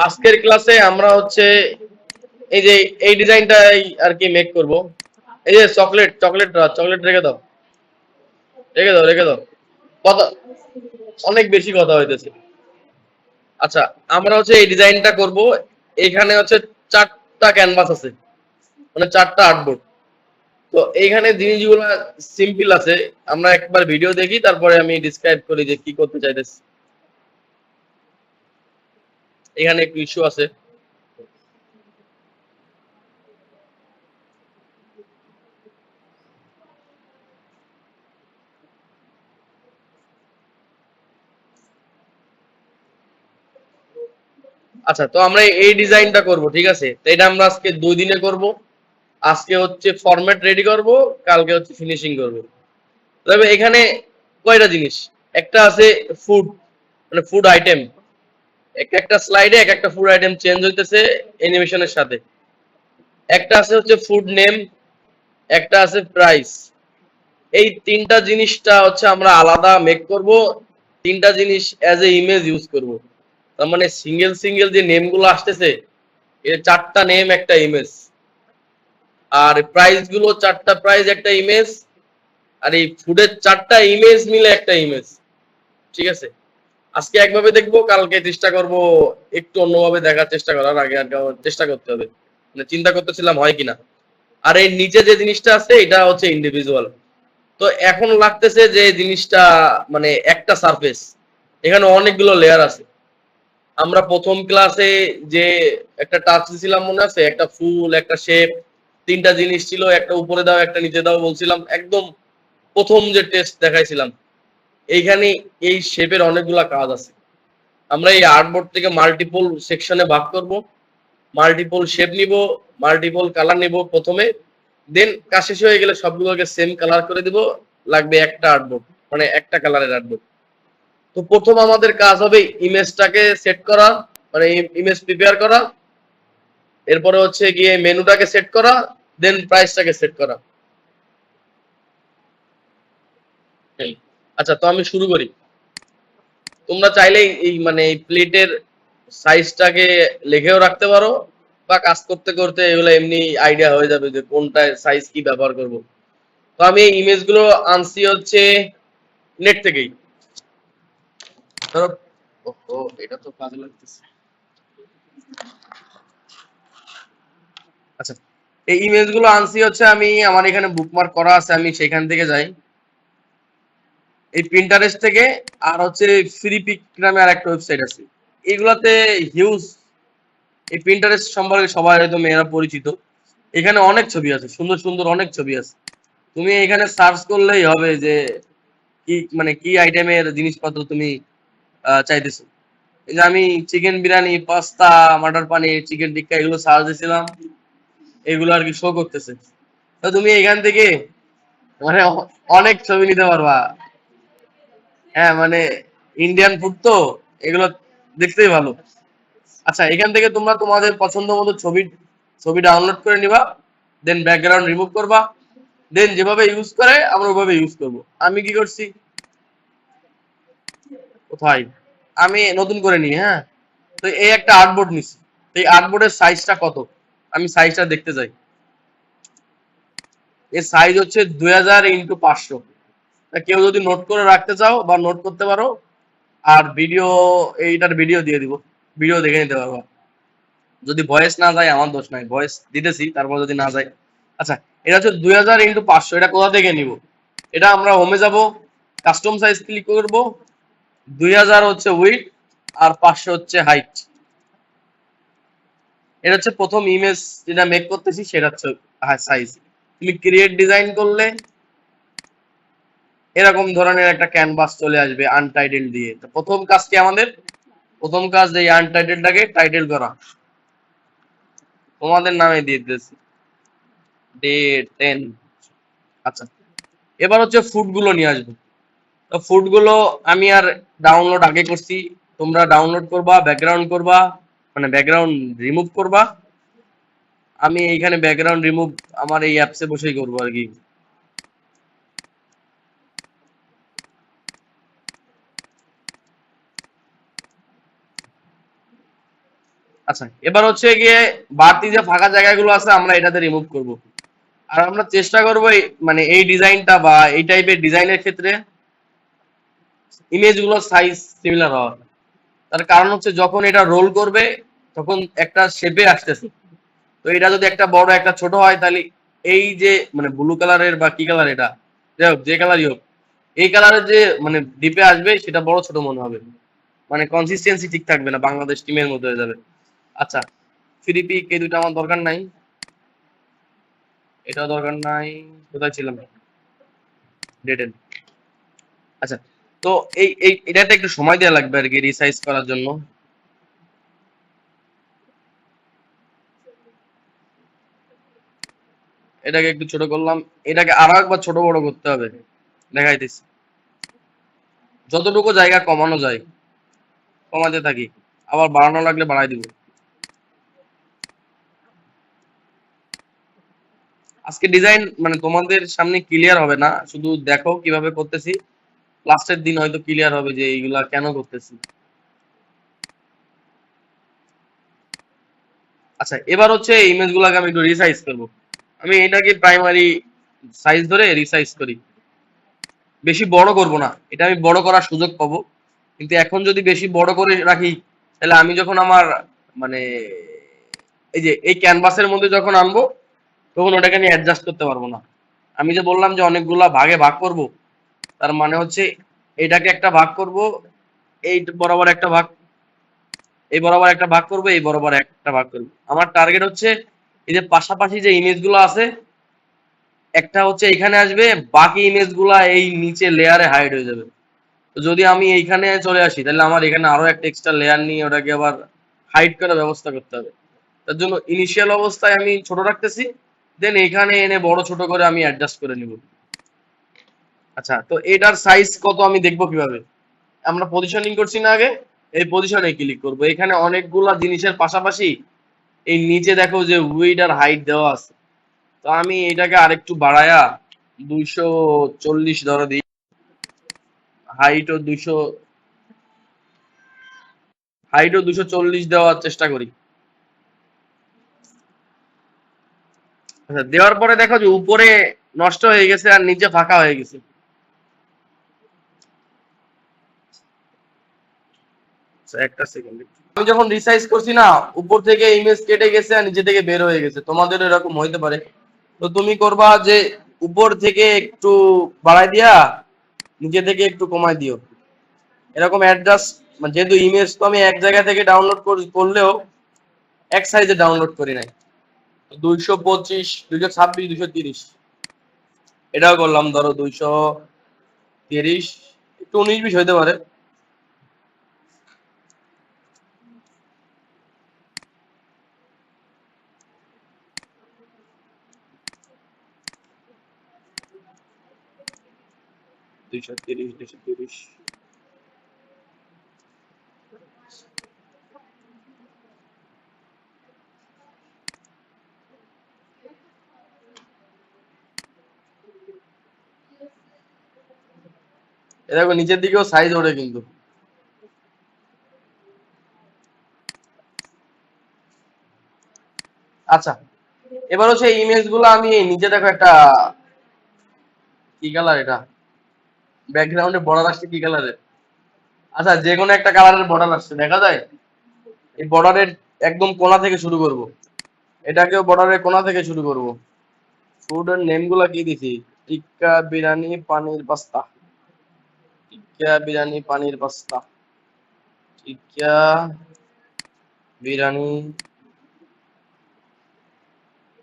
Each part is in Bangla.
আজকের ক্লাসে আমরা হচ্ছে এই যে এই ডিজাইনটাই আর কি মেক করব। এই যে চকলেট চকলেট চকলেট রেখে দাও, রেখে দাও, রেখে দাও। কথা অনেক বেশি কথা হইতেছে। আচ্ছা, আমরা হচ্ছে এই ডিজাইনটা করব। এখানে হচ্ছে চারটা ক্যানভাস আছে, মানে চারটা আর্টবোর্ড। তো এইখানে জিনিসগুলো সিম্পল আছে। আমরা একবার ভিডিও দেখি, তারপরে আমি ডিসক্রাইব করি যে কি করতে চাইতেছি। এখানে একটু ইস্যু আছে। আচ্ছা, তো আমরা এই ডিজাইনটা করব, ঠিক আছে? তো এটা আমরা আজকে 2 দিনে করব। আজকে হচ্ছে ফরম্যাট রেডি করব, কালকে হচ্ছে ফিনিশিং করব। তবে এখানে কয়টা জিনিস, একটা আছে ফুড, মানে ফুড আইটেম। এক একটা স্লাইডে এক একটা ফুড আইটেম চেঞ্জ হইতেছে অ্যানিমেশনের সাথে। একটা আছে হচ্ছে ফুড নেম, একটা আছে প্রাইস। এই তিনটা জিনিসটা হচ্ছে আমরা আলাদা মেক করব। তিনটা জিনিস অ্যাজ এ ইমেজ ইউজ করব। তার মানে সিঙ্গেল সিঙ্গেল যে নেম গুলো আসতেছে, এর চারটা নেম একটা ইমেজ। আর প্রাইস গুলো চারটা প্রাইস একটা ইমেজ। আর এই ফুডের চারটা ইমেজ মিলে একটা ইমেজ। ঠিক আছে? আজকে একভাবে দেখবো, কালকে চেষ্টা করব একটু অন্যভাবে দেখার চেষ্টা করার আগে আর কি আমার চেষ্টা করতে হবে, মানে চিন্তা করতেছিলাম হয় কিনা। আর এই নিচে যে জিনিসটা আছে এটা হচ্ছে ইন্ডিভিজুয়াল। তো এখন লাগতেছে যে জিনিসটা মানে একটা সারফেস, এখানে অনেকগুলো লেয়ার আছে। আমরা প্রথম ক্লাসে যে একটা টাচ দিছিলাম মনে আছে, একটা ফুল একটা শেপ, তিনটা জিনিস ছিল, একটা উপরে দাও একটা নিচে দাও বলছিলাম, একদম প্রথম যে টেস্ট দেখাইছিলাম। এইখানে এই শেপের অনেকগুলা কাজ আছে। আমরা এই আর্টবোর্ড থেকে মাল্টিপল সেকশনে ভাগ করব, মাল্টিপল শেপ নিব, মাল্টিপল কালার নিব প্রথমে। দেন কাজ শেষ হয়ে গেলে সবগুলোকে সেম কালার করে দিব। লাগবে একটা আর্টবোর্ড, মানে একটা কালারের আর্টবোর্ড। তো প্রথম আমাদের কাজ হবে ইমেজটাকে সেট করা, মানে ইমেজ প্রিপেয়ার করা। এরপরে হচ্ছে গিয়ে মেনুটাকে সেট করা, দেন প্রাইসটাকে সেট করা। আচ্ছা, তো আমি শুরু করি। তোমরা চাইলেই এই মানে এই প্লেটের সাইজটাকে লিখেও রাখতে পারো, বা কাজ করতে করতে এগুলো এমনি আইডিয়া হয়ে যাবে যে কোনটা সাইজ কি ব্যবহার করব। তো আমি এই ইমেজগুলো আনছি হচ্ছে নেট থেকেই। ধরো, ও এটা তো কাজে লাগতেছে। আচ্ছা, এই ইমেজগুলো আনছি হচ্ছে, আমি আমার এখানে বুকমার্ক করা আছে, আমি সেখান থেকে যাই এই প্রিন্টারেস্ট থেকে। আর হচ্ছে ফ্রি পিক নামে আর একটা ওয়েবসাইট আছে। এগুলাতে হিউজ, এই প্রিন্টারেস্ট সম্পর্কে সবাই হয়তো মেয়েরা পরিচিত। এখানে অনেক ছবি আছে, সুন্দর সুন্দর অনেক ছবি আছে। তুমি এখানে সার্চ করলেই হবে যে কি মানে কি আইটেমের জিনিসপত্র তুমি চাইতেছো। এই যে আমি চিকেন বিরিয়ানি, পাস্তা, মাটার পানির, চিকেন টিক্কা এগুলো সার্চ দিয়েছিলাম, এগুলো আর কি শো করতেছে। তো তুমি এখান থেকে মানে অনেক ছবি নিতে পারবা। হ্যাঁ, মানে ইন্ডিয়ান ফুড তো, এগুলো দেখতেই ভালো। আচ্ছা, এখান থেকে তোমরা তোমাদের পছন্দ মতো ছবি ছবি ডাউনলোড করে নিবা। দেন ব্যাকগ্রাউন্ড রিমুভ করবা। দেন যেভাবে ইউজ করে আমরা ওভাবে ইউজ করব। আমি কি করছি, কোথায়, আমি নতুন করে নিই। হ্যাঁ, তো এই একটা আর্টবোর্ড নিছি। এই আর্টবোর্ডের সাইজটা কত, আমি সাইজটা দেখতে চাই। এর সাইজ হচ্ছে 2000 × 500। কেউ যদি নোট করে রাখতে চাও বা নোট করতে পারো। আর ভিডিও, এইটার ভিডিও দিয়ে দিব, ভিডিও দেখে নিতে পারবা। যদি ভয়েস না যায় আমার দোষ নাই, ভয়েস দিতেছি, তারপর যদি না যায়। আচ্ছা, এটা হচ্ছে 2000 × 500। এটা কোথা থেকে নিব? এটা আমরা হোমে যাব, কাস্টম সাইজ ক্লিক করব। 2000 হচ্ছে উইড, আর 500 হচ্ছে হাইট। এটা হচ্ছে প্রথম ইমেজ যেটা মেক করতেছি, সেটা হচ্ছে সাইজ। তুমি ক্রিয়েট ডিজাইন করলে এরকম ধরনের একটা ক্যানভাস চলে আসবে আনটাইটেল দিয়ে। তো প্রথম কাজ কি আমাদের? প্রথম কাজ এই আনটাইটেলটাকে টাইটেল করা। তোমাদের নামে দিয়ে দিতেছি, ডেট 10। আচ্ছা, এবার হচ্ছে ফুড গুলো নিয়ে আসবো। তো ফুড গুলো আমি আর ডাউনলোড আগে করছি, তোমরা ডাউনলোড করবা, ব্যাকগ্রাউন্ড করবা, মানে ব্যাকগ্রাউন্ড রিমুভ করবা। আমি এইখানে ব্যাকগ্রাউন্ড রিমুভ আমার এই অ্যাপসে বসেই করবো আর কি। আচ্ছা, এবার হচ্ছে গিয়ে বাড়তি যে ফাঁকা জায়গাগুলো আছে আমরা এটাতে রিমুভ করব। আর আমরা চেষ্টা করবো মানে এই ডিজাইনটা বা এই টাইপের ডিজাইনের ক্ষেত্রে ইমেজ গুলোর সাইজ সিমিলার হওয়ার। তার কারণ হচ্ছে যখন এটা রোল করবে তখন একটা শেপে আসতেছে। তো এটা যদি একটা বড় একটা ছোট হয় তাহলে এই যে মানে ব্লু কালারের বা কি কালার এটা, যাই হোক যে কালারই হোক, এই কালারের যে মানে ডিপে আসবে সেটা বড় ছোট মনে হবে, মানে কনসিস্টেন্সি ঠিক থাকবে না, বাংলাদেশ টিমের মতো হয়ে যাবে। আচ্ছা, ফ্রি পিক এই দুটো আমার দরকার নাই, এটাও দরকার নাই। কোথায় ছিলাম? ডেটেল। আচ্ছা, তো এটাতে একটু সময় দেওয়া লাগবে আর কি রিসাইজ করার জন্য। এটাকে একটু ছোট করলাম, এটাকে আরো একবার ছোট বড় করতে হবে, দেখাইতেছি। যতটুকু জায়গা কমানো যায় কমাতে থাকি, আবার বাড়ানো লাগলে বাড়াই দিব। আজকে ডিজাইন মানে তোমাদের সামনে ক্লিয়ার হবে না, শুধু দেখো কিভাবে করতেছি, লাস্টের দিন হয়তো ক্লিয়ার হবে যে এইগুলা কেন করতেছি। আচ্ছা, এবার হচ্ছে ইমেজ গুলাকে আমি একটু রিসাইজ করবো। আমি এটাকে প্রাইমারি সাইজ ধরে রিসাইজ করি, বেশি বড় করব না, এটা আমি বড় করার সুযোগ পাবো। কিন্তু এখন যদি বেশি বড় করে রাখি তাহলে আমি যখন আমার মানে এই যে এই ক্যানভাসের মধ্যে যখন আনবো তখন ওটাকে আমি অ্যাডজাস্ট করতে পারবো না। আমি যে বললাম যে অনেকগুলা ভাগে ভাগ করব, তার মানে হচ্ছে এটাকে একটা ভাগ করব, এই বরাবর একটা ভাগ, এই বরাবর একটা ভাগ করব, এই বরাবর একটা ভাগ করব। আমার টার্গেট হচ্ছে এই যে পাশাপাশি যে ইমেজ গুলো আছে একটা হচ্ছে এখানে আসবে, বাকি ইমেজ গুলা এই নিচে লেয়ারে হাইড হয়ে যাবে। তো যদি আমি এইখানে চলে আসি তাহলে আমার এখানে আরো একটা এক্সট্রা লেয়ার নিয়ে ওটাকে আবার হাইড করার ব্যবস্থা করতে হবে। তার জন্য ইনিশিয়াল অবস্থায় আমি ছোট রাখতেছি, দেন এখানে এনে বড় ছোট করে আমি অ্যাডজাস্ট করে নিব। আচ্ছা, তো এটার সাইজ কত আমি দেখবো কিভাবে? আমরা পজিশনিং করছি না আগে, এই পজিশনে ক্লিক করব। এখানে অনেকগুলা জিনিসের পাশাপাশি এই নিচে দেখো যে উইড আর হাইট দেওয়া আছে। তো আমি এটাকে আরেকটু বাড়ায়া 240 ধরে দিই, হাইটও 240 দেওয়ার চেষ্টা করি। আচ্ছা, দেওয়ার পরে দেখো যে উপরে নষ্ট হয়ে গেছে আর নিচে ফাঁকা হয়ে গেছে। আচ্ছা, একটা সেকেন্ড, আমি যখন রিসাইজ করছি না উপর থেকে ইমেজ কেটে গেছে আর নিচে থেকে বের হয়ে গেছে, তোমাদের এরকম হইতে পারে। তো তুমি করবা যে উপর থেকে একটু বাড়াই দিয়া নিচে থেকে একটু কমাই দিও, এরকম অ্যাডজাস্ট। মানে যেহেতু ইমেজ তো আমি এক জায়গা থেকে ডাউনলোড করলেও এক সাইজে ডাউনলোড করি নাই, 225, 226, 230, এটাও করলাম ধরো 230, একটু 19-20 হইতে পারে। দুইশো তিরিশ। এ দেখো নিচের দিকেও সাইজ ওঠে কিন্তু। আচ্ছা, এবার হচ্ছে ইমেজ গুলো আমি নিচে দেখো একটা কি কালার এটা, ব্যাকগ্রাউন্ডে বর্ডার আসছে কি কালারের? আচ্ছা, যে কোনো একটা কালারের বর্ডার আসছে দেখা যায়। এই বর্ডারের একদম কোণা থেকে শুরু করব, এটাকেও বর্ডারের কোণা থেকে শুরু করব। ফুডের নেম গুলা কি দিছি? টিক্কা বিরিয়ানি পানির পাস্তা, টিক্কা বিরিয়ানি পানির পাস্তা, টিক্কা বিরিয়ানি।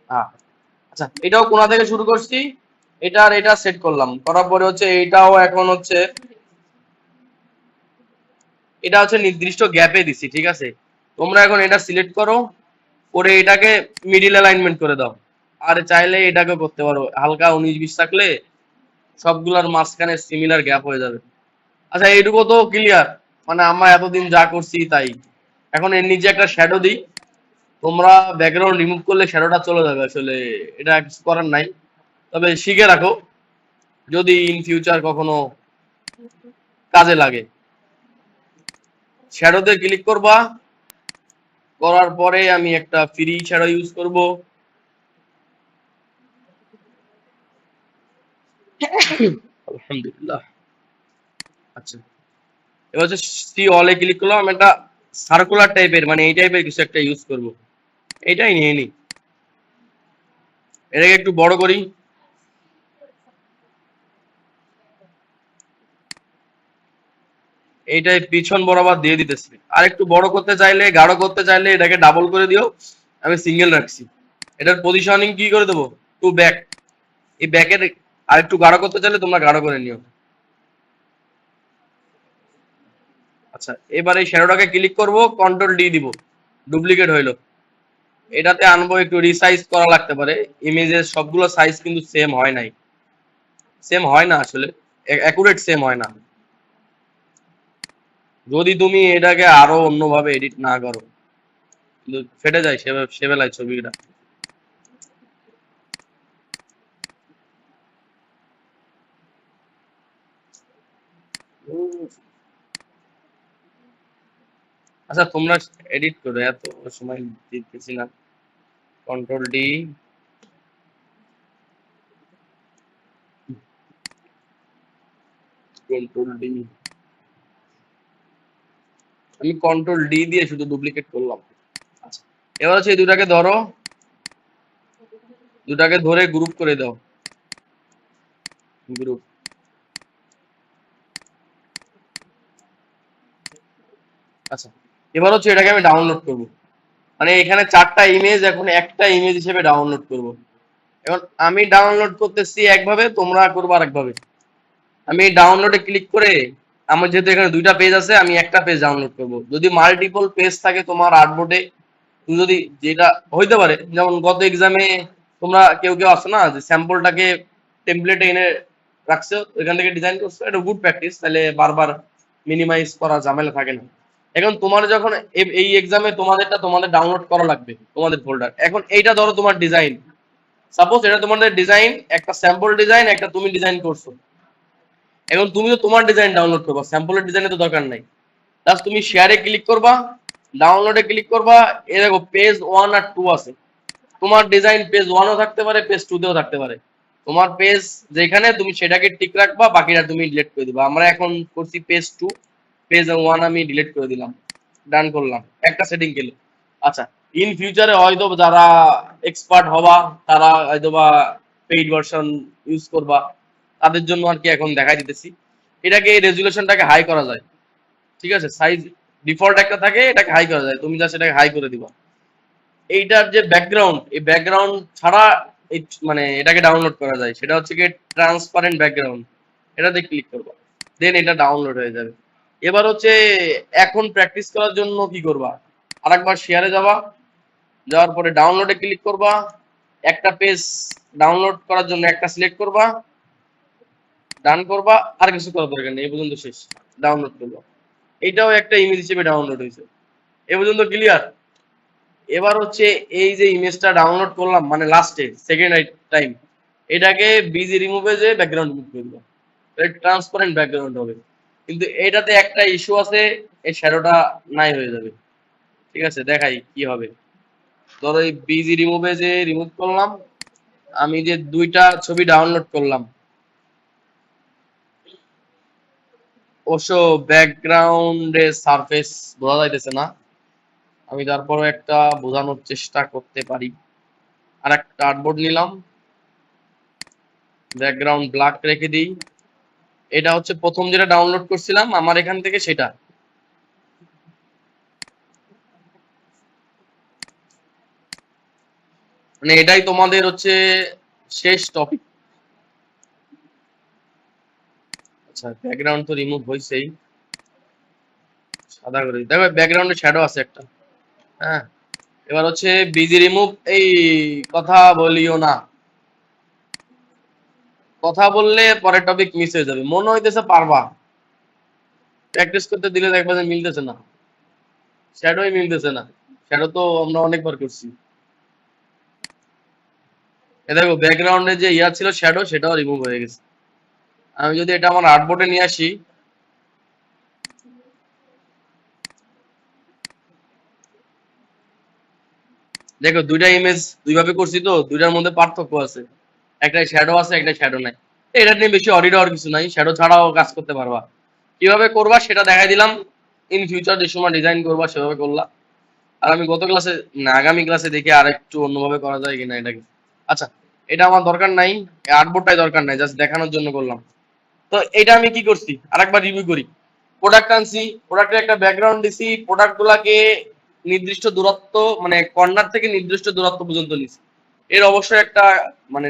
হ্যাঁ, আচ্ছা, এটাও কোণা থেকে শুরু করছি, এটা আর এটা সেট করলাম, করার পরে হচ্ছে এটাও এখন হচ্ছে এটা হচ্ছে নির্দিষ্ট গ্যাপে দিছি, ঠিক আছে। তোমরা এখন এটা সিলেক্ট করো, করে এটাকে মিডিল অ্যালাইনমেন্ট করে দাও। আর চাইলে এটাকে করতে পারো হালকা 19-20 থাকলে সবগুলার মাঝখানে সিমিলার গ্যাপ হয়ে যাবে। আচ্ছা, এইটুকু তো ক্লিয়ার, মানে আমরা এতদিন যা করছি তাই। এখন এর নিচে একটা শ্যাডো দিই, তোমরা ব্যাকগ্রাউন্ড রিমুভ করলে শ্যাডোটা চলে যাবে, আসলে এটা কিছু করার নাই, তবে শিখে রাখো যদি ইন ফিউচার কখনো কাজে লাগে। শ্যাডোতে ক্লিক করবা, করার পরে আমি একটা ফ্রি শ্যাডো ইউজ করব। আলহামদুলিল্লাহ। আচ্ছা, এবার হচ্ছে সি অলে ক্লিক করলাম, আমি একটা সার্কুলার টাইপের মানে এই টাইপের কিছু একটা ইউজ করব। এটাই নিয়ে নি, এটাকে একটু বড় করি। এইটাই পিছন বরাবর দিয়ে দিতেছি। আর একটু বড় করতে চাইলে, গাঢ় করতে চাইলে এটাকে ডাবল করে দিও। আমি সিঙ্গেল রাখছি। এটার পজিশনিং কি করে দেবো, টু ব্যাক। এই ব্যাকের আর একটু গাঢ় করতে চাইলে তোমরা গাঢ় করে নিও। আচ্ছা, এবার এই শ্যাডোটাকে ক্লিক করব, কন্ট্রোল ডি দিব, ডুপ্লিকেট হইলো। এটাতে আনবো, একটু রিসাইজ করা লাগতে পারে। ইমেজের সবগুলো সাইজ কিন্তু সেম হয় নাই, সেম হয় না আসলে, অ্যাকুরেট সেম হয় না। যদি তুমি এটাকে আরো অন্যভাবে এডিট না করো, কিন্তু ফেটে যায় সে বেলায় ছবিটা। আচ্ছা, তোমরা এডিট করো, এত সময় দিতেছি না। কন্ট্রোল ডি, কন্ট্রোল ডি, আমি কন্ট্রোল ডি দিয়ে শুধু ডুপ্লিকেট করলাম। আচ্ছা, এবার হচ্ছে এই দুটাকে ধরো, দুটাকে ধরে গ্রুপ করে দাও, গ্রুপ। আচ্ছা, এবার হচ্ছে এটাকে আমি ডাউনলোড করব। মানে এখানে চারটা ইমেজ, এখন একটা ইমেজ হিসেবে ডাউনলোড করব। এখন আমি ডাউনলোড করতেছি একভাবে, তোমরা করবো আরেকভাবে। আমি ডাউনলোডে ক্লিক করে, আমার যেহেতু এখানে দুইটা পেজ আছে, আমি একটা পেজ ডাউনলোড করব। যদি মাল্টিপল পেজ থাকে তোমার আর্টবোর্ডে, তুমি যদি, যেটা হইতে পারে, যেমন গত এক্সামে তোমরা কেউ কেউ আসো না, যে স্যাম্পলটাকে টেমপ্লেটে এনে রাখছো, ওইখান থেকে ডিজাইন করছো, এটা গুড প্র্যাকটিস, তাহলে বারবার মিনিমাইজ করা ঝামেলা থাকে না। এখন তোমার যখন এই এক্সামে তোমাদেরটা তোমাদের ডাউনলোড করা লাগবে, তোমাদের ফোল্ডার। এখন এইটা ধরো তোমার ডিজাইন, সাপোজ এটা তোমাদের ডিজাইন, একটা স্যাম্পল ডিজাইন, একটা তুমি ডিজাইন করছো। এখন তুমি তো তোমার ডিজাইন ডাউনলোড করবা, স্যাম্পলের ডিজাইনে তো দরকার নাই। জাস্ট তুমি শেয়ারে ক্লিক করবা, ডাউনলোডে ক্লিক করবা, এ দেখো পেজ 1 আর 2 আছে। তোমার ডিজাইন পেজ 1ও থাকতে পারে, পেজ 2 তেও থাকতে পারে। তোমার পেজ যেখানে, তুমি সেটাকে টিক রাখবা, বাকিটা তুমি ডিলিট করে দিবা। আমরা এখন করছি পেজ 2, পেজ 1 আমি ডিলিট করে দিলাম, ডান করলাম, একটা সেটিং গেল। আচ্ছা, ইন ফিউচারে হয়তো যারা এক্সপার্ট হবা, তারা হয়তো বা পেইড ভার্সন ইউজ করবা, তাদের জন্য আর কি এখন দেখাই দিতেছি। এটাকে, রেজুলেশনটাকে হাই করা যায়, ঠিক আছে। সাইজ ডিফল্ট একটা থাকে, এটাকে হাই করা যায়, তুমি জাস্ট এটাকে হাই করে দিবা। এইটার যে ব্যাকগ্রাউন্ড, এই ব্যাকগ্রাউন্ড ছাড়া এই মানে এটাকে ডাউনলোড করা যায়, সেটা হচ্ছে কি ট্রান্সপারেন্ট ব্যাকগ্রাউন্ড। এটাতে ক্লিক করবা, দেন এটা ডাউনলোড হয়ে যাবে। এবার হচ্ছে এখন প্র্যাকটিস করার জন্য কি করবা, আরেকবার শেয়ারে যাবা, যাওয়ার পরে ডাউনলোডে ক্লিক করবা, একটা পেজ ডাউনলোড করার জন্য একটা সিলেক্ট করবা, ডান করবা, আর কিছু করার দরকার নেই, এই পর্যন্ত শেষ, ডাউনলোড করবা। এইটাও একটা ইমেজ হিসেবে ডাউনলোড হয়েছে। এ পর্যন্ত ক্লিয়ার? এবার হচ্ছে এই যে ইমেজটা ডাউনলোড করলাম, মানে লাস্টে সেকেন্ড টাইম, এটাকে বিজি রিমুভে যে ব্যাকগ্রাউন্ড রিমুভ করবো, ট্রান্সপারেন্ট ব্যাকগ্রাউন্ড হবে। কিন্তু এটাতে একটা ইস্যু আছে, এই শ্যাডোটা নাই হয়ে যাবে। ঠিক আছে, দেখাই কি হবে। ধরো এই বিজি রিমুভে যে রিমুভ করলাম, আমি যে দুইটা ছবি ডাউনলোড করলাম, অবশ্য ব্যাকগ্রাউন্ডে সারফেস বোঝা যাইতেছে না, আমি তারপরও একটা বোঝানোর চেষ্টা করতে পারি। আর একটা আর্টবোর্ড নিলাম, ব্যাকগ্রাউন্ড ব্ল্যাক রেখে দিই। এটা হচ্ছে প্রথম যেটা ডাউনলোড করছিলাম আমার এখান থেকে, সেটা। মানে এটাই তোমাদের হচ্ছে শেষ টপিক। আচ্ছা, ব্যাকগ্রাউন্ড তো রিমুভ হয়েছেই, সাদা করে দিই। দেখো ব্যাকগ্রাউন্ডে শ্যাডো আছে একটা। হ্যাঁ, এবার হচ্ছে বিজি রিমুভ, এই কথা বলিও না, কথা বললে পরের টপিক মিস হয়ে যাবে। মনে হইতেছে পারবা, প্র্যাকটিস করতে দিলে দেখবা যে মিলতেছে না, শ্যাডোই মিলতেছে না। শ্যাডো তো আমরা অনেকবার করছি। এ দেখো ব্যাকগ্রাউন্ডে যে ইয়া ছিল শ্যাডো, সেটাও রিমুভ হয়ে গেছে। আমি যদি এটা আমার আর্টবোর্ডে নিয়ে আসি, দেখো দুইটা ইমেজ দুইভাবে করছি তো, দুইটার মধ্যে পার্থক্য আছে, একটা শ্যাডো আছে একটা শ্যাডো নাই। এটা নিয়ে বেশি অডিট হওয়ার কিছু নাই, শ্যাডো ছাড়াও কাজ করতে পারবা। কিভাবে করবা সেটা দেখাই দিলাম, ইন ফিউচার যে সময় ডিজাইন করবা সেভাবে করলা। আর আমি গত ক্লাসে না আগামী ক্লাসে দেখি আর একটু অন্যভাবে করা যায় কিনা এটাকে। আচ্ছা, এটা আমার দরকার নাই, আর্টবোর্ডটাই দরকার নাই, জাস্ট দেখানোর জন্য করলাম। তো এটা আমি কি করছি আরেকবার রিভিউ করি। প্রোডাক্ট আনছি, প্রোডাক্টের একটা ব্যাকগ্রাউন্ড দিছি, প্রোডাক্ট গুলাকে নির্দিষ্ট দূরত্ব মানে কর্নার থেকে নির্দিষ্ট দূরত্ব পর্যন্ত নিছি। এর অবশ্যই একটা মানে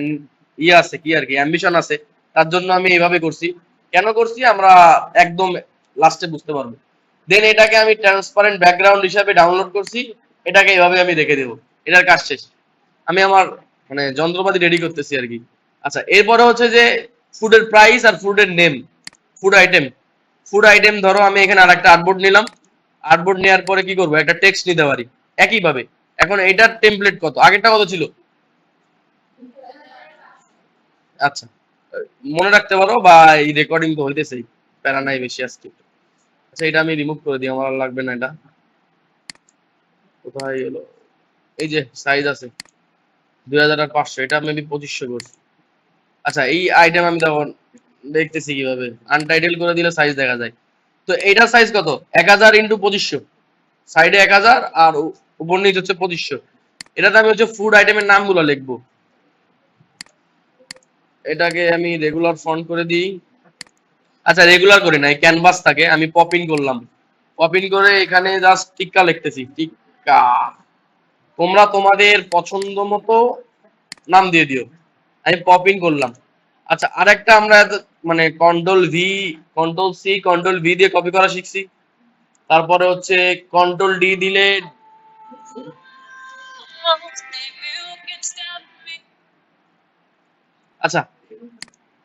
ইয়ে আছে কি আর কি অ্যাম্বিশন আছে, তার জন্য আমি এইভাবে করছি। কেন করছি আমরা একদম লাস্টে বুঝতে পারবো। দেন এটাকে আমি ট্রান্সপারেন্ট ব্যাকগ্রাউন্ড হিসাবে ডাউনলোড করছি, এটাকে এইভাবে আমি রেখে দেবো। এটার কাজ শেষ। আমি আমার মানে যন্ত্রপাতি রেডি করতেছি আর কি। আচ্ছা, এরপরে হচ্ছে যে ফুডের প্রাইস আর ফুডের name, food item. Food item ধরো আমি এখানে আর একটা আর্টবোর্ড নিলাম, আর্টবোর্ড নেওয়ার পরে কি করবো, একটা টেক্সট নিতে পারি একইভাবে। এখন এটার টেমপ্লেট কত, আগেরটা কত ছিল? আচ্ছা, মনে রাখতে পারো বা এই রেকর্ডিং তো হইতেছেই, প্যারা নাই বেশি আজকে। আচ্ছা, এটা আমি রিমুভ করে দিই, আমার আর লাগবে না এটা। কোথায় গেলো? এই যে সাইজ আছে 2500, এটা মেবি 2500 করছি। আচ্ছা, এই আইটেম আমি তখন দেখতেছি কিভাবে আনটাইটেল করে দিলে সাইজ দেখা যায়। তো এইটার সাইজ কত, 1000 ইন্টু 2500, সাইডে 1000 আর উপর নিচ হচ্ছে 2500। এটাতে আমি হচ্ছে ফুড আইটেমের নামগুলো লিখবো। এটাকে আমি রেগুলার ফন্ট করে দিই। আচ্ছা, রেগুলার করি নাই, ক্যানভাস থাকে, আমি পপ ইন করলাম। পপ ইন করে এখানে জাস্ট টিক্কা লিখতেছি, টিক্কা। তোমরা তোমাদের পছন্দ মতো নাম দিয়ে দিও, আমি পপ ইন করলাম। আচ্ছা, আরেকটা আমরা মানে কন্ট্রোল ভি দিয়ে কপি করা শিখছি। তারপরে হচ্ছে কন্ট্রোল ডি দিলে, আচ্ছা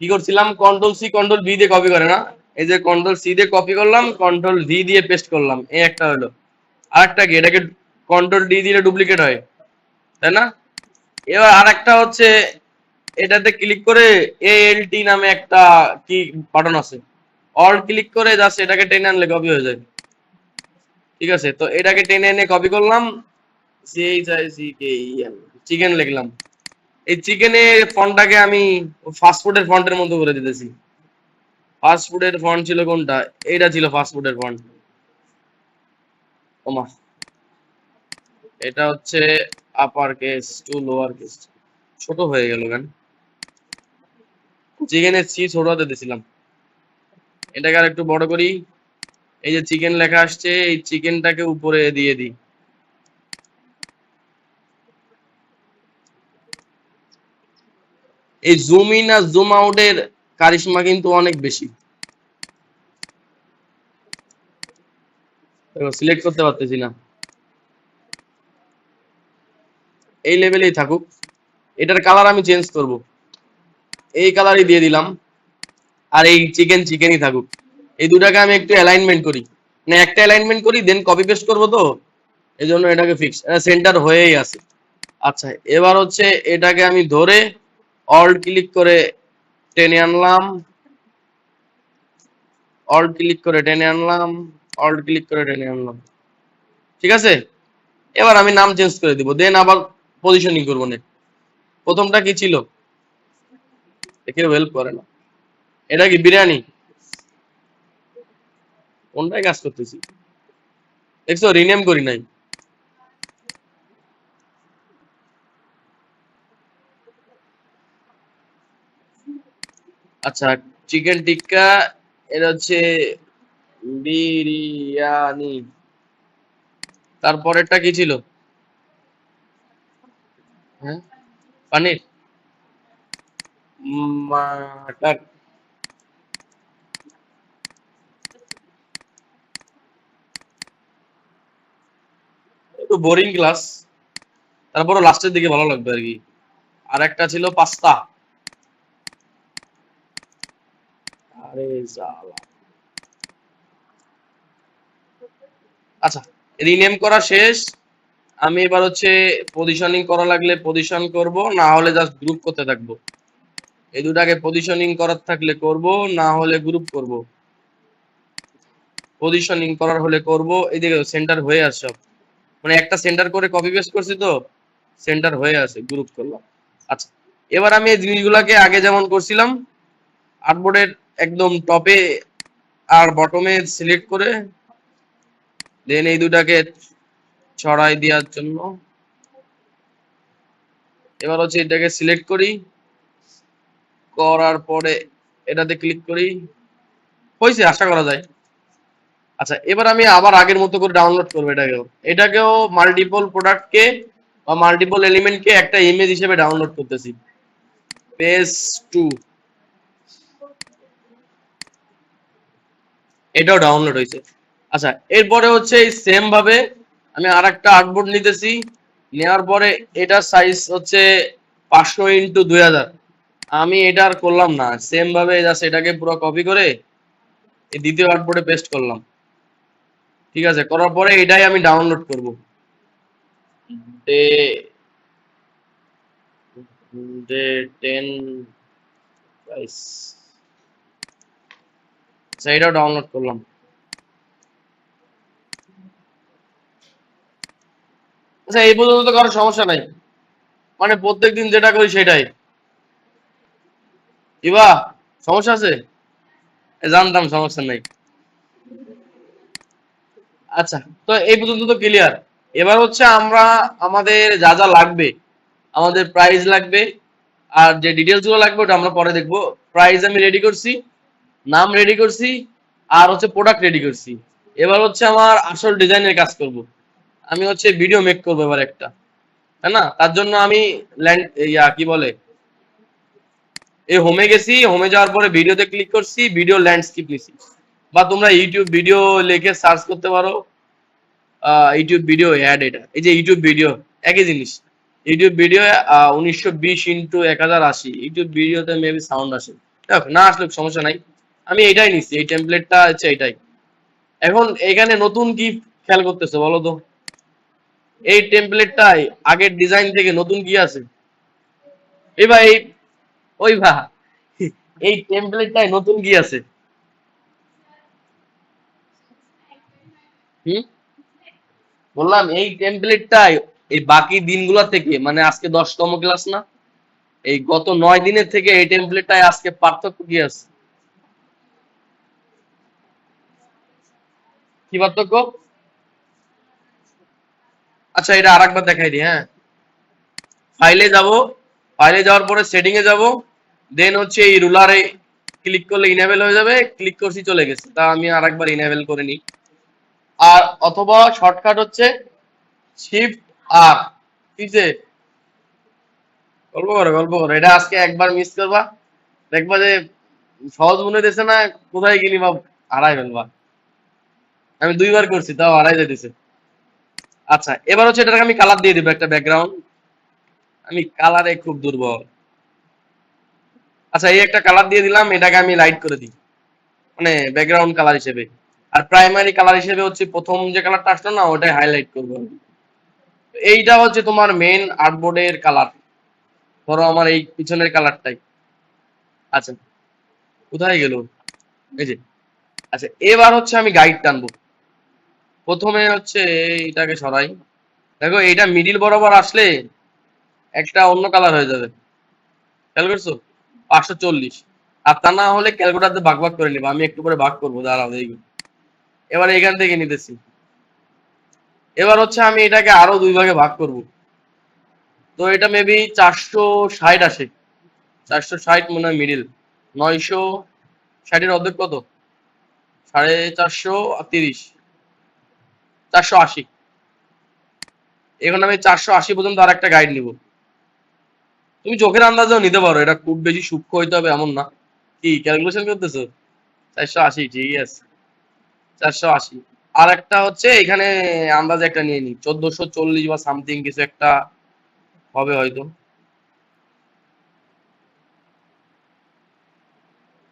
কি করছিলাম, কন্ট্রোল ভি দিয়ে কপি করে না, এই যে কন্ট্রোল সি দিয়ে কপি করলাম, কন্ট্রোল ভি দিয়ে পেস্ট করলাম, এই একটা হলো। আরেকটা কি, এটাকে কন্ট্রোল ডি দিলে ডুপ্লিকেট হয়, তাই না? এবার আরেকটা হচ্ছে এটাতে ক্লিক করে এএলটি নামে একটা কি বাটন আছে, অল ক্লিক করে জাস্ট এটাকে টেনে আনলে কপি হয়ে যায়। ঠিক আছে, তো এটাকে টেনে এনে কপি করলাম, চিকেন লিখলাম। এই চিকেনের ফন্টটাকে আমি ফাস্ট ফুডের ফন্টের মতো করে দিতেছি। ফাস্ট ফুডের ফন্ট ছিল কোনটা, এইটা ছিল ফাস্ট ফুডের ফন্ট। ওমা, এটা হচ্ছে upper case to lower case, ছোট হয়ে গেল কেন? চিকেনের সি ছোট হাতে দিছিলাম, এটাকে আর একটু বড় করি। এই যে চিকেন লেখা আসছে, এই চিকেনটাকে উপরে দিয়ে দিই। এই জুম ইন আর জুম আউটের কারিশমা কিন্তু অনেক বেশি, সিলেক্ট করতে পারতেছি না। এই লেভেলেই থাকুক, এটার কালার আমি চেঞ্জ করব, এই কালারই দিয়ে দিলাম। আর এই চিকেনই থাকুক। এই দুটাকে আমি একটু অ্যালাইনমেন্ট করি, মানে একটা অ্যালাইনমেন্ট করি দেন কপি পেস্ট করবো, তো এই জন্য এটাকে ফিক্স সেন্টার হয়েই আছে। আচ্ছা, এবার হচ্ছে এটাকে আমি ধরে অল্ট ক্লিক করে টেনে আনলাম, অল্ট ক্লিক করে টেনে আনলাম, অল্ট ক্লিক করে টেনে আনলাম। ঠিক আছে, এবার আমি নাম চেঞ্জ করে দিব, দেন আবার পজিশনিং করবো না। প্রথমটা কি ছিল, কেউ হেল্প করে না। এটা কি বিরিয়ানি, কোনটাই কাজ করতেছি দেখছো, রিনেম করি নাই। আচ্ছা, চিকেন টিক্কা, এটা হচ্ছে বিরিয়ানি। তারপরেরটা কি ছিল, হ্যাঁ পানির মাটার। একটু বোরিং ক্লাস, তারপরও লাস্টের দিকে ভালো লাগবে আর কি। আর একটা ছিল পাস্তা, আরে জ্বালা। আচ্ছা, রিনেম করা শেষ। আমি এবার হচ্ছে পজিশনিং করা লাগলে পজিশন করব, না হলে জাস্ট গ্রুপ করতে থাকবো। এই দুটাকে পজিশনিং করার থাকলে করব, না হলে গ্রুপ করব। পজিশনিং করার হলে করব, এইদিকে সেন্টার হয়ে আসছে সব, মানে একটা সেন্টার করে কপি পেস্ট করছি তো, সেন্টার হয়ে আছে, গ্রুপ করলাম। আচ্ছা, এবার আমি এই জিনিসগুলোকে আগে যেমন করছিলাম আর্টবোর্ডের একদম টপে আর বটমে সিলেক্ট করে দেন এই দুটাকে ছড়াই দেওয়ার জন্য এবার হচ্ছে এটাকে সিলেক্ট করি, করার পরে এটাতে ক্লিক করি, হয়েছে আশা করা যায়। আচ্ছা, এবার আমি আবার আগের মতো করে ডাউনলোড করবো এটাকেও মাল্টিপল প্রোডাক্টকে বা মাল্টিপল এলিমেন্টকে একটা ইমেজ হিসেবে ডাউনলোড করতেছি। পেজ 2 এটাও ডাউনলোড হয়েছে। আচ্ছা, এরপরে হচ্ছে এই সেম ভাবে আমি আর একটা আর্টবোর্ড নিতেছি, নেওয়ার পরে এটার সাইজ হচ্ছে 500x2000। আমি এটা আর করলাম না, সেম ভাবে জাস্ট এটাকে পুরো কপি করে এই দ্বিতীয় আর্টবোর্ডে পেস্ট করলাম। ঠিক আছে, করার পরে এটাই আমি ডাউনলোড করব। ডে ডে 10 প্রাইস, এটাও ডাউনলোড করলাম। আচ্ছা, এই পর্যন্ত তো কারো সমস্যা নাই, মানে প্রত্যেকদিন যেটা করি সেটাই। ইবা, সমস্যা আছে? জানতাম সমস্যা নাই। আচ্ছা, তো এই পর্যন্ত তো ক্লিয়ার। এবার হচ্ছে আমরা আমাদের যা যা লাগবে, আমাদের প্রাইস লাগবে আর যে ডিটেলস গুলো লাগবে ওটা আমরা পরে দেখবো। প্রাইস আমি রেডি করছি, নাম রেডি করছি, আর হচ্ছে প্রোডাক্ট রেডি করছি। এবার হচ্ছে আমার আসল ডিজাইনের কাজ করব। আমি হচ্ছে ভিডিও মেক করবো এবার একটা, তাই না? তার জন্য আমি ল্যান্ড কি বলে এই হোমে গেছি, হোমে যাওয়ার পরে ভিডিওতে ক্লিক করছি, ভিডিও ল্যান্ডস্কেপ নিছি। বা তোমরা ইউটিউব ভিডিও লিখে সার্চ করতে পারো, ইউটিউব ভিডিও অ্যাড, এটা এই যে ইউটিউব ভিডিও একই জিনিস। ইউটিউব ভিডিও 1920x1080 ইউটিউব ভিডিওতে মেবি সাউন্ড আসে, দেখো না আসলে সমস্যা নাই। আমি এটাই নিচ্ছি, এই টেমপ্লেটটা হচ্ছে এটাই। এখন এখানে নতুন কি খেয়াল করতেছো বলো তো? এই টেমপ্লেটটাই আগের ডিজাইন থেকে নতুন কি আছে? এই ভাই ওই ভা এই টেমপ্লেটটাই নতুন কি আছে? হুম, বললাম এই টেমপ্লেটটাই এই বাকি দিনগুলো থেকে, মানে আজকে 10তম ক্লাস না, এই গত 9 দিনের থেকে এই টেমপ্লেটটাই আজকে পার্থক্য কি আছে? কি পার্থক্য? আচ্ছা, এটা আরেকবার দেখাই দিই। হ্যাঁ, ফাইলে যাব, ফাইলে যাওয়ার পরে সেটিং এ যাব, দেন হচ্ছে এই রুলারে ক্লিক করলে ইনেবল হয়ে যাবে, ক্লিক করছি চলে গেছে। তা আমি আরেকবার ইনেবল করে নিই। আর অথবা শর্টকাট হচ্ছে শিফট আর, ঠিক আছে? গল্প করো, এটা আজকে একবার মিস করবা, দেখবা যে সহজ মনে হইতেছে না, কোথায় গেলি বা হারাই ফেলবা। আমি 2বার করছি তাও হারাই যেতেছে। আচ্ছা, এবার হচ্ছে এটাকে আমি কালার দিয়ে দিব একটা ব্যাকগ্রাউন্ড। আমি কালারে খুব দুর্বল। আচ্ছা, এই একটা কালার দিয়ে দিলাম, এটাকে আমি লাইট করে দিই, মানে ব্যাকগ্রাউন্ড কালার হিসেবে। আর প্রাইমারি কালার হিসেবে হচ্ছে প্রথম যে কালারটা আসলো না, ওটাই হাইলাইট করবো। এইটা হচ্ছে তোমার মেইন আর্টবোর্ডের কালার, ধরো আমার এই পিছনের কালারটাই। আচ্ছা, কোথায় গেল? এই যে। আচ্ছা, এবার হচ্ছে আমি গাইড টানবো। প্রথমে হচ্ছে এটাকে সরাই, দেখো এইটা মিডিল বরাবর আসলে একটা অন্য কালার হয়ে যাবে, খেয়াল করছো? 540। আর তা না হলে ক্যালকুলেটারতে ভাগ ভাগ করে নিবো, আমি একটু করে ভাগ করবো, দাঁড়াও এইগুলো। এবার এখান থেকে নিতেছি। এবার হচ্ছে আমি এটাকে আরো 2 ভাগে ভাগ করব। তো এটা মেবি 460 আসে, 460 মনে হয় মিডিল। 960-এর অর্ধেক কত? 430, 480। এখন আমি 480 পর্যন্ত আর একটা গাইড নিব। তুমি চোখের আন্দাজেও নিতে পারো, এটা খুব বেশি সূক্ষ্ম হইতে হবে এমন না। কি ক্যালকুলেশন করতেছো? 480, ঠিক আছে, 480। আর একটা হচ্ছে এখানে আন্দাজে একটা নিয়ে নি, 1440 বা সামথিং কিছু একটা হবে হয়তো।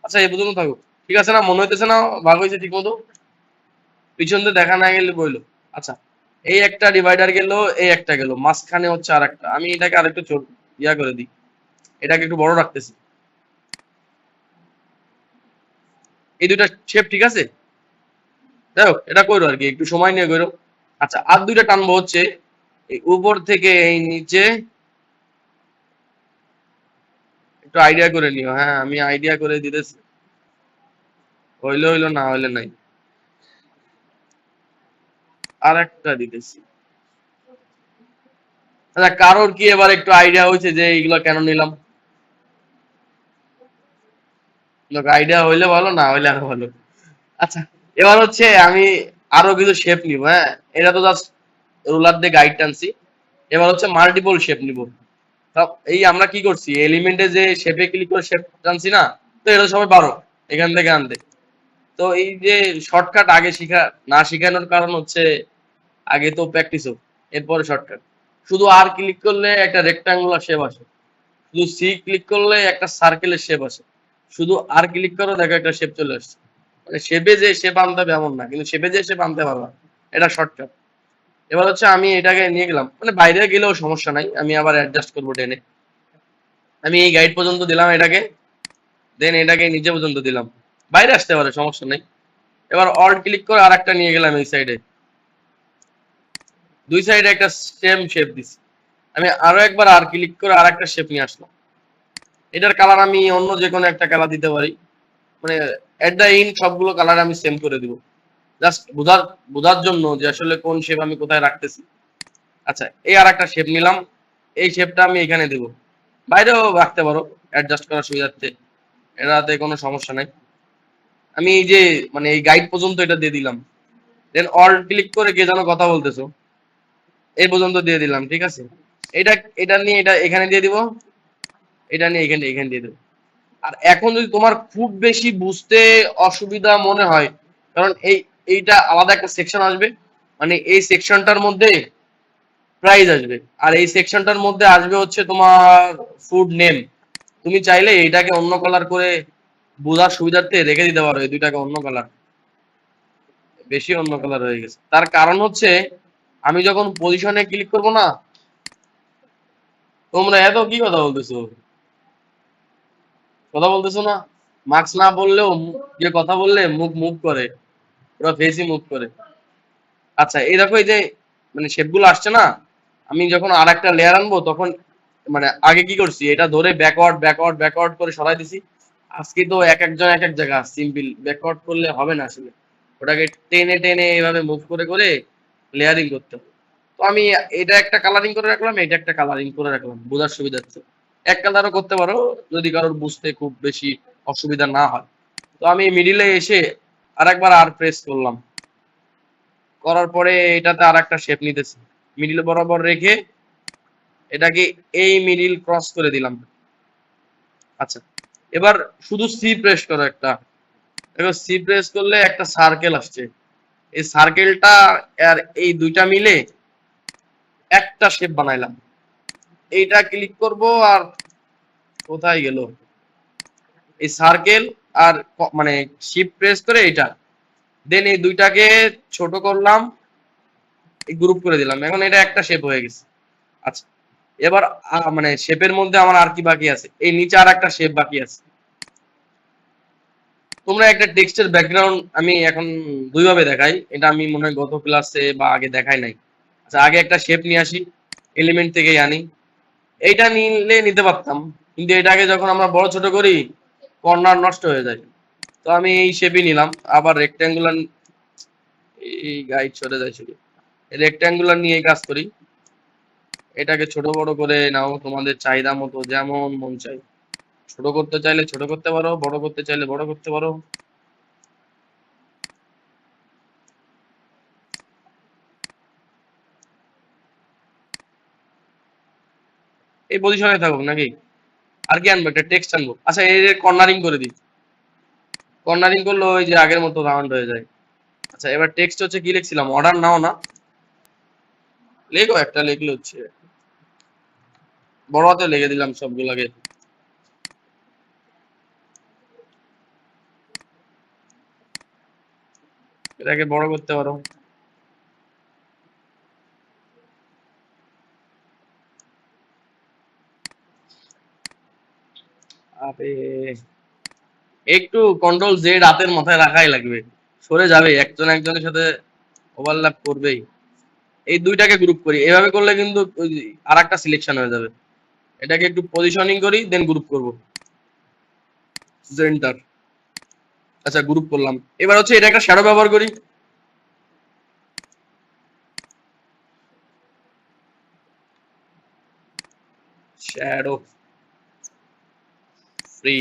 আচ্ছা, এই পর্যন্ত থাকুক, ঠিক আছে না? মনে হইতেছে না ভাগ হয়েছে ঠিক মতো? পিছন দিয়ে দেখা না গেলে বইলো। আচ্ছা, এই একটা ডিভাইডার গেল, এই একটা গেল, মাঝখানে হচ্ছে আর একটা। আমি এটাকে আরেকটু ছোট ইয়া করে দিই, এটাকে একটু বড় রাখতেছি। এই দুইটা শেপ ঠিক আছে, দেখো এটা করো আর কি, একটু সময় নিয়ে করো। আচ্ছা, আর দুইটা টানবো হচ্ছে এই উপর থেকে এই নিচে একটু আইডিয়া করে নিও। হ্যাঁ, আমি আইডিয়া করে দিতেছি, হইলে হইলো, না হইলে নাই। আর একটা দিতেছি। আচ্ছা, কারোর কি এবার একটু আইডিয়া হয়েছে যে এইগুলো কেন নিলাম? আইডিয়া হইলে ভালো, না হইলে আরো ভালো। আচ্ছা, এবার হচ্ছে আমি আরো কিছু শেপ নিব। হ্যাঁ, এটা তো জাস্ট রুলার দিয়ে গাইড টানছি। এবার হচ্ছে মাল্টিপল শেপ নিব। এই আমরা কি করছি, এলিমেন্টে যে শেপে ক্লিক করে শেপ টানছি না, তো এটা সবাই পারো এখান থেকে আনতে। তো এই যে শর্টকাট আগে না শিখানোর কারণ হচ্ছে আগে তো প্র্যাকটিস হোক, এরপরে শর্টকাট। শুধু আর ক্লিক করলে একটা রেক্টাঙ্গুলার শেপ আসে, শুধু সি ক্লিক করলে একটা সার্কেলের শেপ আসে, শুধু আর ক্লিক করো দেখো একটা শেপ চলে আসছে। মানে শেপে যে শেপ আনতে হবে এমন না, কিন্তু শেপে যে শেপ আনতে পারবা, এটা শর্টকাট। এবার হচ্ছে আমি এটাকে নিয়ে গেলাম, মানে বাইরে গেলেও সমস্যা নাই, আমি আবার অ্যাডজাস্ট করবো টেনে। আমি এই গাইড পর্যন্ত দিলাম এটাকে, দেন এটাকে নিচে পর্যন্ত দিলাম, বাইরে আসতে পারে সমস্যা নেই। এবার অল্ট ক্লিক করে আর একটা নিয়ে গেলাম এই সাইডে, দুই সাইডে একটা সেম শেপ দিছি। আমি আরো একবার আর ক্লিক করে আর একটা শেপ নিয়ে আসলাম। এটার কালার আমি অন্য যে কোনো একটা কালার দিতে পারি, মানে এট দ্য ইন সবগুলো কালার আমি সেম করে দিব, জাস্ট বোঝার জন্য যে আসলে কোন শেপ আমি কোথায় রাখতেছি। আচ্ছা, এই আর একটা শেপ নিলাম, এই শেপটা আমি এখানে দেব, বাইরেও রাখতে পারো অ্যাডজাস্ট করার সুবিধার্থে, এটাতে কোনো সমস্যা নাই। আমি এই যে মানে এই গাইড পর্যন্ত এটা দিয়ে দিলাম, দেন অল ক্লিক করে কে যেন কথা বলতেছো, এই পর্যন্ত দিয়ে দিলাম, ঠিক আছে। এটা এটা নিয়ে এটা এখানে দিয়ে দিব, এটা নিয়ে এখানে এখানে দিয়ে দেবো। আর এখন যদি তোমার খুব বেশি বুঝতে অসুবিধা মনে হয়, কারণ এইটা আলাদা একটা সেকশন আসবে, মানে এই সেকশনটার মধ্যে প্রাইস আসবে, আর এই সেকশনটার মধ্যে আসবে হচ্ছে তোমার ফুড নেম। তুমি চাইলে এইটাকে অন্য কালার করে বোঝার সুবিধার্থে রেখে দিতে পারো, এই দুইটাকে অন্য কালার, বেশি অন্য কালার হয়ে গেছে। তার কারণ হচ্ছে আমি যখন পজিশনে ক্লিক করব না, তোমরা এত কি কথা বলতেছো, কথা বলতেছো না, মার্কস না বললেও যে কথা বললে মুখ মুভ করে, পুরো ফেসই মুভ করে। আচ্ছা, এই দেখো এই যে মানে শেপগুলো আসছে না, আমি যখন আর একটা লেয়ার আনবো তখন মানে আগে কি করছি, এটা ধরে ব্যাকওয়ার্ড ব্যাকওয়ার্ড ব্যাকওয়ার্ড করে সরাই দিছি। আজকে তো এক একজন এক এক জায়গা, সিম্পল ব্যাকওয়ার্ড করলে হবে না আসলে, ওটাকে টেনে টেনে এইভাবে মুভ করে করে লেয়ারিং করতে হবে। তো আমি এটা একটা কালারিং করে রাখলাম, এটা একটা কালারিং করে রাখলাম বোঝার সুবিধার্থে। এক কালারও করতে পারো যদি কারোর বুঝতে খুব বেশি অসুবিধা না হয়। তো আমি মিডিলে এসে আরেকবার আর প্রেস করলাম, করার পরে এটাতে আর একটা শেপ নিতেছি, মিডিল বরাবর রেখে এটাকে এই মিডিল ক্রস করে দিলাম। আচ্ছা, এবার শুধু সি প্রেস করো একটা, এবার সি প্রেস করলে একটা সার্কেল আসছে, এই সার্কেলটা আর এই দুইটা মিলে একটা শেপ বানাইলাম। এইটা ক্লিক করব, আর কোথায় গেল এই সার্কেল, আর মানে শিফট প্রেস করে এটা, দেন এই দুইটাকে ছোট করলাম, এই গ্রুপ করে দিলাম, এখন এটা একটা শেপ হয়ে গেছে। আচ্ছা, এবার মানে শেপের মধ্যে আমার আর কি বাকি আছে, এই নিচে আর একটা শেপ বাকি আছে। তোমরা একটা টেক্সটের ব্যাকগ্রাউন্ড আমি এখন দুই ভাবে দেখাই, এটা আমি মনে হয় গত ক্লাসে বা আগে দেখাই নাই। আচ্ছা, আগে একটা শেপ নিয়ে আসি, এলিমেন্ট থেকেই আনি, এইটা নিলে নিতে পারতাম, কিন্তু এটাকে যখন আমরা বড় ছোট করি কর্নার নষ্ট হয়ে যায়। তো আমি এই শেপই নিলাম, আবার রেক্ট্যাঙ্গুলার, এই গাইড সরে যায় শুধু, রেক্ট্যাঙ্গুলার নিয়ে কাজ করি। এটাকে ছোট বড় করে নাও তোমাদের চাহিদা মতো, যেমন মন চাই, ছোট করতে চাইলে ছোট করতে পারো, বড় করতে চাইলে বড় করতে পারো। এই পজিশনে থাকুক নাকি, আর কি আনবো, একটা টেক্সট আনবো। আচ্ছা, এর কর্নারিং করে দিই, কর্নারিং করলে ওই যে আগের মতো রাউন্ড হয়ে যায়। আচ্ছা, এবার টেক্সট হচ্ছে কি লিখছিলাম, অর্ডার নাও না, লেখো একটা, লিখলে হচ্ছে বড় হাতে লিখে দিলাম সবগুলাকে। এটাকে বড় করতে পারো, আরে একটু কন্ট্রোল জেড হাতের মাথায় রাখাই লাগবে, সরে যাবে, একজন একজনের সাথে ওভারল্যাপ করবেই। এই দুইটাকে গ্রুপ করি, এভাবে করলে কিন্তু আর একটা সিলেকশন হয়ে যাবে। এটাকে একটু পজিশনিং করি, দেন গ্রুপ করব। সেন্টার, আচ্ছা গ্রুপ করলাম। এবার হচ্ছে এটা একটা শ্যাডো ব্যবহার করি। Shadow free.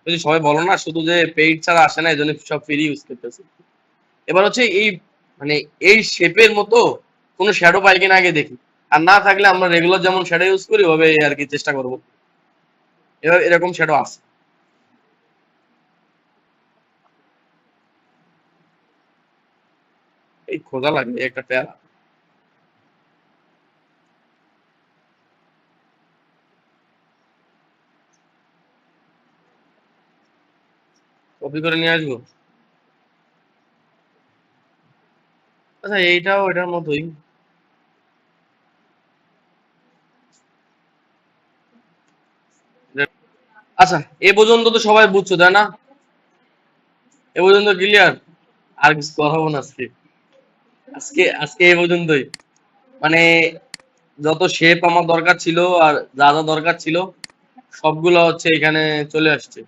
যদি সবাই বলো না শুধু যে পেইড ছাড়া আসে না, এই জন্য সব ফ্রি ইউজ করতেছে। এবার হচ্ছে এই মানে এই শেপের মতো কোনো শ্যাডো পাই কিনা আগে দেখি, আর না থাকলে আমরা রেগুলার যেমন শ্যাডো ইউজ করি ওভাবে আর কি চেষ্টা করব। এবার এরকম শ্যাডো আছে। এই খোঁজা লাগে একটা প্যারা। কপি করে নিয়ে আসবো। আচ্ছা এইটাও এটার মতোই। আচ্ছা এ পর্যন্ত তো সবাই বুঝছো তাই না? এ পর্যন্ত ক্লিয়ার? আর কিছু কথা বলবো না আজকে। আজকে আজকে এ পর্যন্তই। মানে যত শেপ আমার দরকার ছিল আর যা যা দরকার ছিল সবগুলো হচ্ছে এখানে চলে আসছে।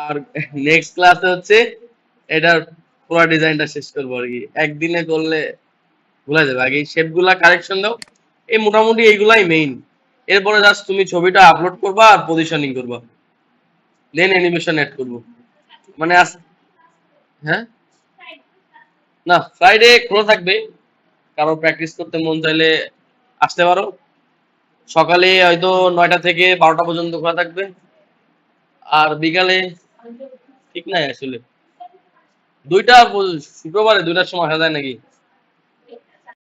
আর নেক্সট ক্লাসে হচ্ছে এটার পুরো ডিজাইনটা শেষ করবো আর কি, একদিনে করলে ভুলা যাবে। আগে শেপ গুলা কারেকশন দাও। এই মোটামুটি এইগুলাই মেইন। এরপরে জাস্ট তুমি ছবিটা আপলোড করবা আর পজিশনিং করবা, দেন অ্যানিমেশন অ্যাড করবো। মানে হ্যাঁ, না ফ্রাইডে খোলা থাকবে, কারো প্র্যাকটিস করতে মন চাইলে আসতে পারো। সকালে হয়তো 9টা থেকে 12টা পর্যন্ত খোলা থাকবে, আর বিকালে ঠিক নাই আসলে। দুইটা শুক্রবারে 2টার সময় আসা যায় নাকি?